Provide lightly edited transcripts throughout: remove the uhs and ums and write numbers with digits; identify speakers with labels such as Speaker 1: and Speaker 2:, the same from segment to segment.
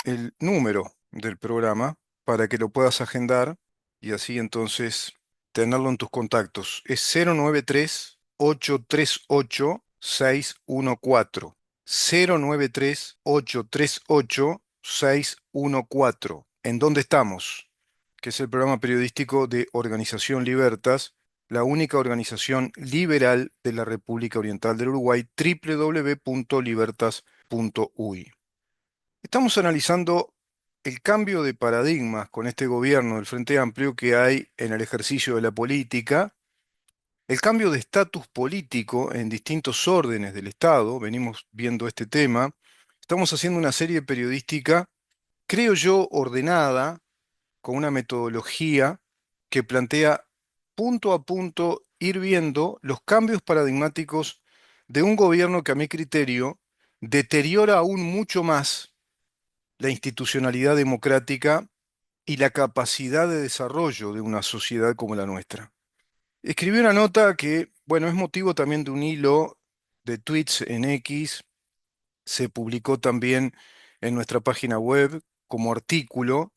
Speaker 1: el número del programa para que lo puedas agendar y así entonces tenerlo en tus contactos. Es 093-838-614. 093-838-614. ¿En dónde estamos? Que es el programa periodístico de Organización Libertas, la única organización liberal de la República Oriental del Uruguay, www.libertas.uy. Estamos analizando el cambio de paradigmas con este gobierno del Frente Amplio que hay en el ejercicio de la política, el cambio de estatus político en distintos órdenes del Estado, venimos viendo este tema, estamos haciendo una serie periodística, creo yo, ordenada, con una metodología que plantea punto a punto ir viendo los cambios paradigmáticos de un gobierno que a mi criterio deteriora aún mucho más la institucionalidad democrática y la capacidad de desarrollo de una sociedad como la nuestra. Escribí una nota que, bueno, es motivo también de un hilo de tweets en X, se publicó también en nuestra página web como artículo.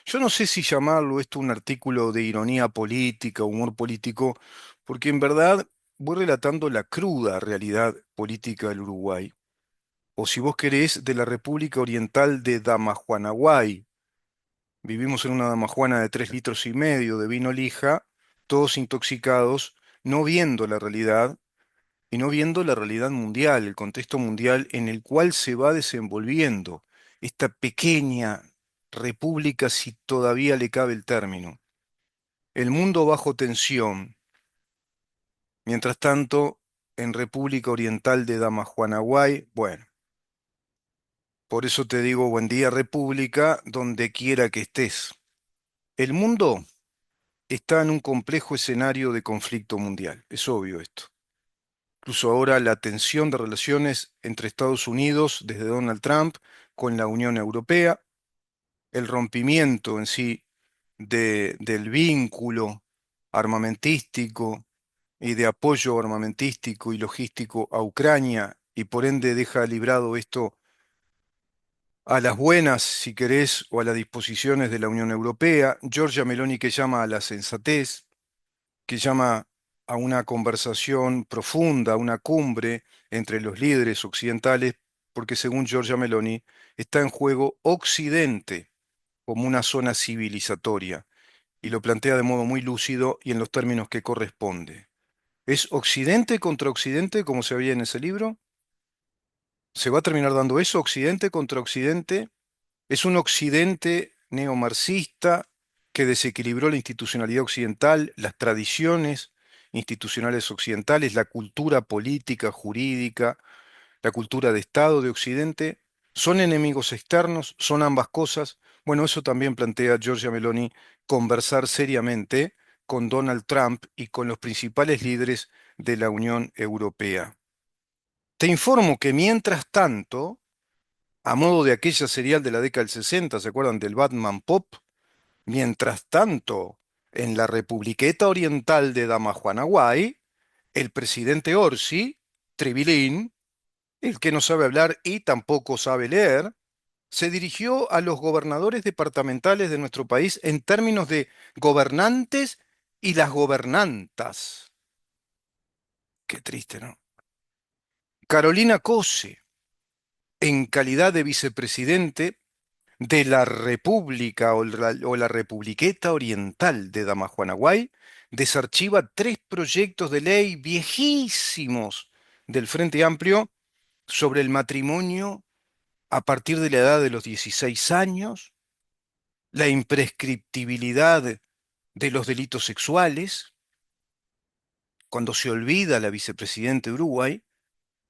Speaker 1: Yo no sé si llamarlo esto un artículo de ironía política, humor político, porque en verdad voy relatando la cruda realidad política del Uruguay, o si vos querés, de la República Oriental de Damajuanaguay. Vivimos en una damajuana de 3,5 litros de vino lija, todos intoxicados, no viendo la realidad y no viendo la realidad mundial, el contexto mundial en el cual se va desenvolviendo esta pequeña república, si todavía le cabe el término. El mundo bajo tensión. Mientras tanto, en República Oriental de Damajuanaguay, bueno, por eso te digo buen día República, donde quiera que estés. El mundo está en un complejo escenario de conflicto mundial. Es obvio esto. Incluso ahora la tensión de relaciones entre Estados Unidos, desde Donald Trump, con la Unión Europea, el rompimiento en sí del vínculo armamentístico y de apoyo armamentístico y logístico a Ucrania, y por ende deja librado esto a las buenas, si querés, o a las disposiciones de la Unión Europea. Giorgia Meloni que llama a la sensatez, que llama a una conversación profunda, a una cumbre entre los líderes occidentales, porque según Giorgia Meloni está en juego Occidente como una zona civilizatoria, y lo plantea de modo muy lúcido y en los términos que corresponde. ¿Es Occidente contra Occidente, como se veía en ese libro? ¿Se va a terminar dando eso, Occidente contra Occidente? ¿Es un Occidente neomarxista que desequilibró la institucionalidad occidental, las tradiciones institucionales occidentales, la cultura política, jurídica, la cultura de Estado de Occidente? ¿Son enemigos externos? ¿Son ambas cosas? Bueno, eso también plantea Giorgia Meloni, conversar seriamente con Donald Trump y con los principales líderes de la Unión Europea. Te informo que mientras tanto, a modo de aquella serial de la década del 60, ¿se acuerdan del Batman Pop? Mientras tanto, en la Republiqueta Oriental de Damajuanaguay, el presidente Orsi, Tribilín, el que no sabe hablar y tampoco sabe leer, se dirigió a los gobernadores departamentales de nuestro país en términos de gobernantes y las gobernantas. Qué triste, ¿no? Carolina Cose, en calidad de vicepresidente de la República o la Republiqueta Oriental de Damajuanaguay, desarchiva 3 proyectos de ley viejísimos del Frente Amplio sobre el matrimonio a partir de la edad de los 16 años, la imprescriptibilidad de los delitos sexuales, cuando se olvida la vicepresidenta de Uruguay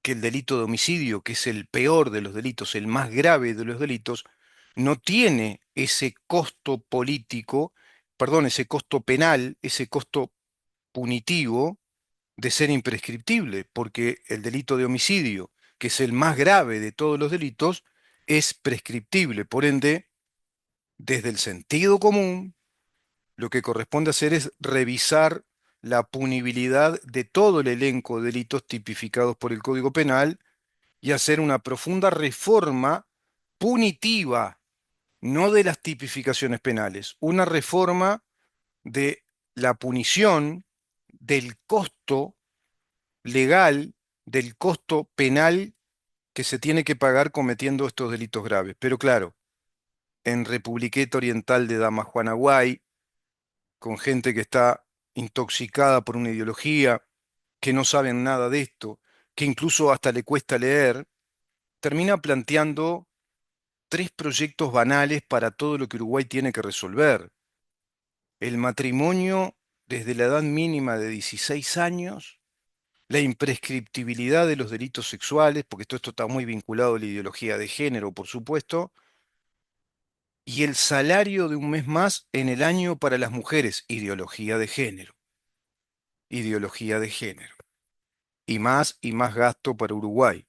Speaker 1: que el delito de homicidio, que es el peor de los delitos, el más grave de los delitos, no tiene ese costo político, perdón, ese costo penal, ese costo punitivo de ser imprescriptible, porque el delito de homicidio, que es el más grave de todos los delitos, es prescriptible. Por ende, desde el sentido común, lo que corresponde hacer es revisar la punibilidad de todo el elenco de delitos tipificados por el Código Penal y hacer una profunda reforma punitiva no de las tipificaciones penales, una reforma de la punición, del costo legal, del costo penal que se tiene que pagar cometiendo estos delitos graves. Pero claro, en Republiqueta Oriental de Damajuanaguay, con gente que está intoxicada por una ideología, que no saben nada de esto, que incluso hasta le cuesta leer, termina planteando tres proyectos banales para todo lo que Uruguay tiene que resolver. El matrimonio desde la edad mínima de 16 años, la imprescriptibilidad de los delitos sexuales, porque todo esto está muy vinculado a la ideología de género, por supuesto, y el salario de un mes más en el año para las mujeres, ideología de género, y más gasto para Uruguay.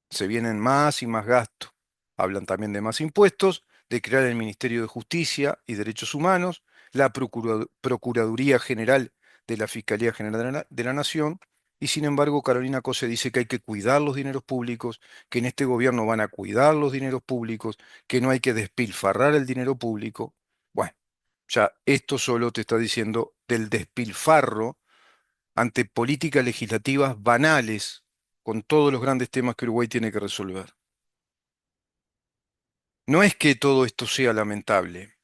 Speaker 1: Se vienen más y más gastos. Hablan también de más impuestos, de crear el Ministerio de Justicia y Derechos Humanos, la Procuraduría General de la Fiscalía General de la Nación, y sin embargo Carolina Cose dice que hay que cuidar los dineros públicos, que en este gobierno van a cuidar los dineros públicos, que no hay que despilfarrar el dinero público. Bueno, ya esto solo te está diciendo del despilfarro ante políticas legislativas banales con todos los grandes temas que Uruguay tiene que resolver. No es que todo esto sea lamentable,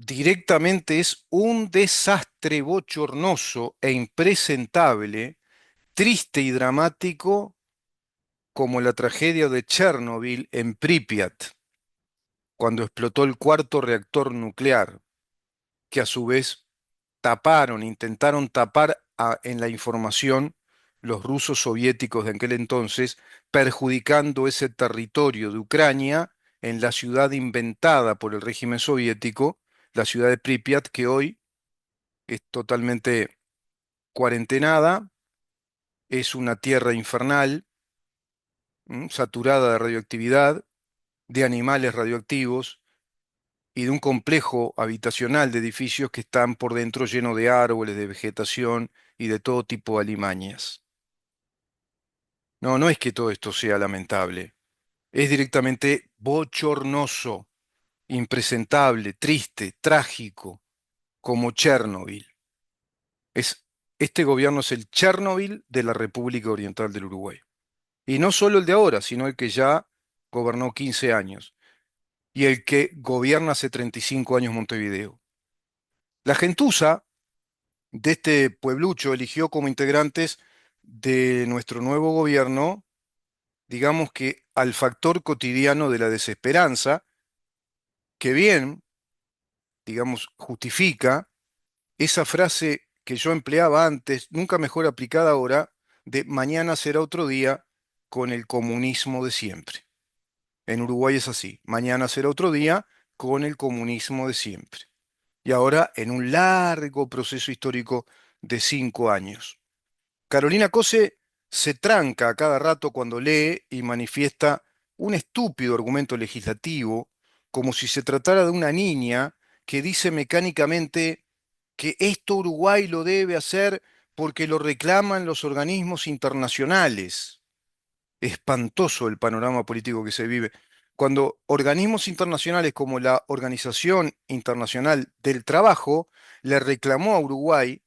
Speaker 1: directamente es un desastre bochornoso e impresentable, triste y dramático como la tragedia de Chernobyl en Pripyat, cuando explotó el cuarto reactor nuclear, que a su vez intentaron tapar en la información los rusos soviéticos de aquel entonces, perjudicando ese territorio de Ucrania en la ciudad inventada por el régimen soviético, la ciudad de Pripyat, que hoy es totalmente cuarentenada, es una tierra infernal, saturada de radioactividad, de animales radioactivos y de un complejo habitacional de edificios que están por dentro lleno de árboles, de vegetación y de todo tipo de alimañas. No, no es que todo esto sea lamentable, es directamente bochornoso, impresentable, triste, trágico, como Chernobyl. Es, este gobierno es el Chernobyl de la República Oriental del Uruguay. Y no solo el de ahora, sino el que ya gobernó 15 años y el que gobierna hace 35 años Montevideo. La gentuza de este pueblucho eligió como integrantes de nuestro nuevo gobierno, digamos que al factor cotidiano de la desesperanza, que bien, digamos, justifica esa frase que yo empleaba antes, nunca mejor aplicada ahora, de mañana será otro día con el comunismo de siempre. En Uruguay es así, mañana será otro día con el comunismo de siempre. Y ahora en un largo proceso histórico de 5 años. Carolina Cose se tranca a cada rato cuando lee y manifiesta un estúpido argumento legislativo, como si se tratara de una niña que dice mecánicamente que esto Uruguay lo debe hacer porque lo reclaman los organismos internacionales. Espantoso el panorama político que se vive. Cuando organismos internacionales como la Organización Internacional del Trabajo le reclamó a Uruguay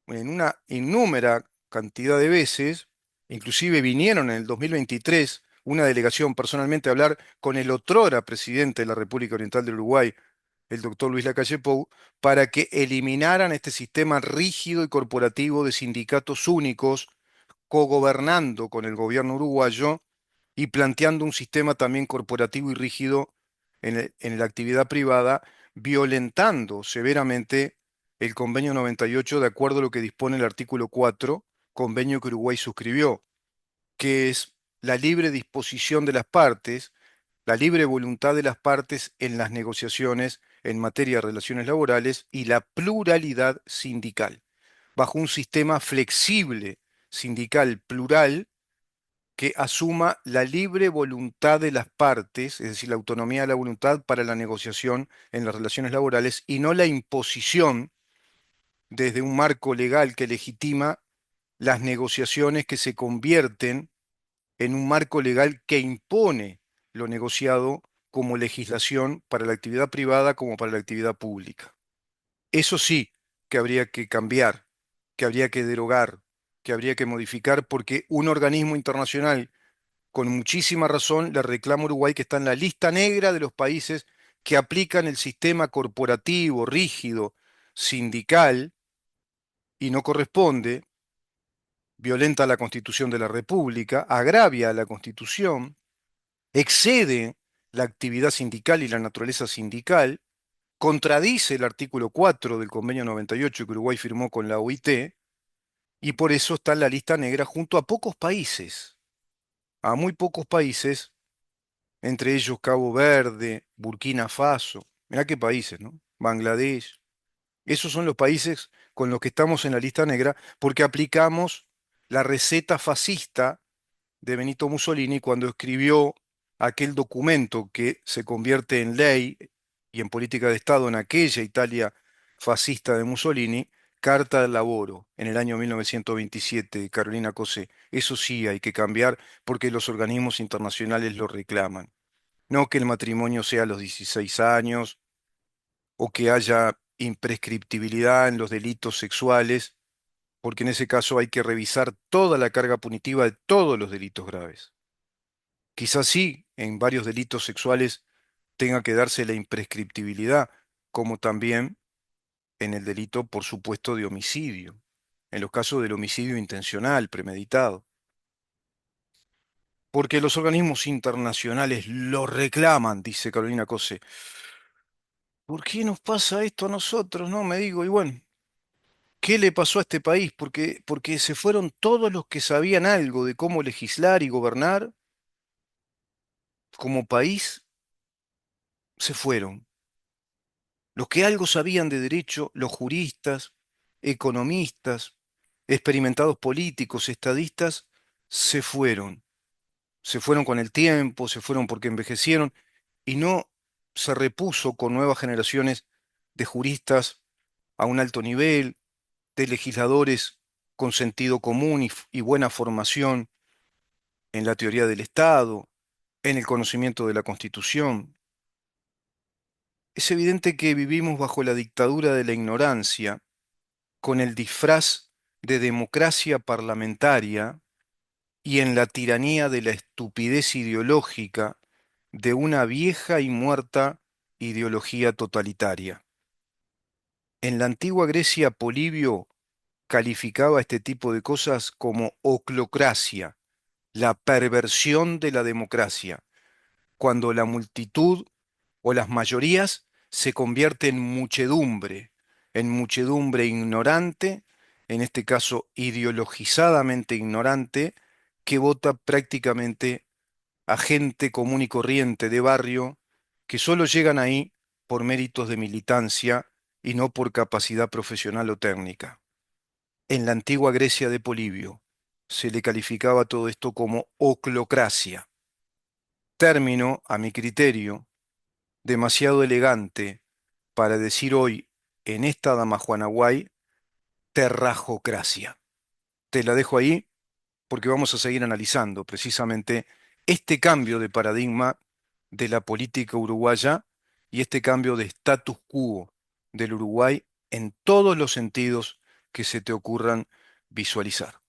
Speaker 1: en una innúmera cantidad de veces, inclusive vinieron en el 2023 una delegación personalmente a hablar con el otrora presidente de la República Oriental del Uruguay, el doctor Luis Lacalle Pou, para que eliminaran este sistema rígido y corporativo de sindicatos únicos, cogobernando con el gobierno uruguayo y planteando un sistema también corporativo y rígido en la actividad privada, violentando severamente el convenio 98 de acuerdo a lo que dispone el artículo 4, convenio que Uruguay suscribió, que es la libre disposición de las partes, la libre voluntad de las partes en las negociaciones en materia de relaciones laborales y la pluralidad sindical, bajo un sistema flexible sindical plural que asuma la libre voluntad de las partes, es decir, la autonomía de la voluntad para la negociación en las relaciones laborales y no la imposición desde un marco legal que legitima las negociaciones que se convierten en un marco legal que impone lo negociado como legislación para la actividad privada como para la actividad pública. Eso sí que habría que cambiar, que habría que derogar, que habría que modificar, porque un organismo internacional con muchísima razón le reclama a Uruguay que está en la lista negra de los países que aplican el sistema corporativo, rígido, sindical, y no corresponde, violenta la Constitución de la República, agravia a la Constitución, excede la actividad sindical y la naturaleza sindical, contradice el artículo 4 del convenio 98 que Uruguay firmó con la OIT, y por eso está en la lista negra junto a pocos países, a muy pocos países, entre ellos Cabo Verde, Burkina Faso, mirá qué países, ¿no? Bangladesh. Esos son los países con los que estamos en la lista negra porque aplicamos la receta fascista de Benito Mussolini cuando escribió aquel documento que se convierte en ley y en política de Estado en aquella Italia fascista de Mussolini, Carta del Lavoro, en el año 1927, Carolina Cosé. Eso sí hay que cambiar porque los organismos internacionales lo reclaman. No que el matrimonio sea a los 16 años o que haya imprescriptibilidad en los delitos sexuales, porque en ese caso hay que revisar toda la carga punitiva de todos los delitos graves. Quizás sí, en varios delitos sexuales tenga que darse la imprescriptibilidad, como también en el delito, por supuesto, de homicidio, en los casos del homicidio intencional, premeditado. Porque los organismos internacionales lo reclaman, dice Carolina Cose. ¿Por qué nos pasa esto a nosotros? No, me digo, y bueno, ¿qué le pasó a este país? Porque se fueron todos los que sabían algo de cómo legislar y gobernar como país, se fueron. Los que algo sabían de derecho, los juristas, economistas, experimentados políticos, estadistas, se fueron. Se fueron con el tiempo, se fueron porque envejecieron y no se repuso con nuevas generaciones de juristas a un alto nivel, de legisladores con sentido común y buena formación en la teoría del Estado, en el conocimiento de la Constitución. Es evidente que vivimos bajo la dictadura de la ignorancia, con el disfraz de democracia parlamentaria y en la tiranía de la estupidez ideológica de una vieja y muerta ideología totalitaria. En la antigua Grecia, Polibio calificaba este tipo de cosas como oclocracia, la perversión de la democracia, cuando la multitud o las mayorías se convierte en muchedumbre ignorante, en este caso ideologizadamente ignorante, que vota prácticamente a gente común y corriente de barrio que solo llegan ahí por méritos de militancia y no por capacidad profesional o técnica. En la antigua Grecia de Polibio se le calificaba todo esto como oclocracia, término, a mi criterio, demasiado elegante para decir hoy en esta Damajuanaguay terrajocracia. Te la dejo ahí porque vamos a seguir analizando precisamente este cambio de paradigma de la política uruguaya y este cambio de status quo del Uruguay en todos los sentidos que se te ocurran visualizar.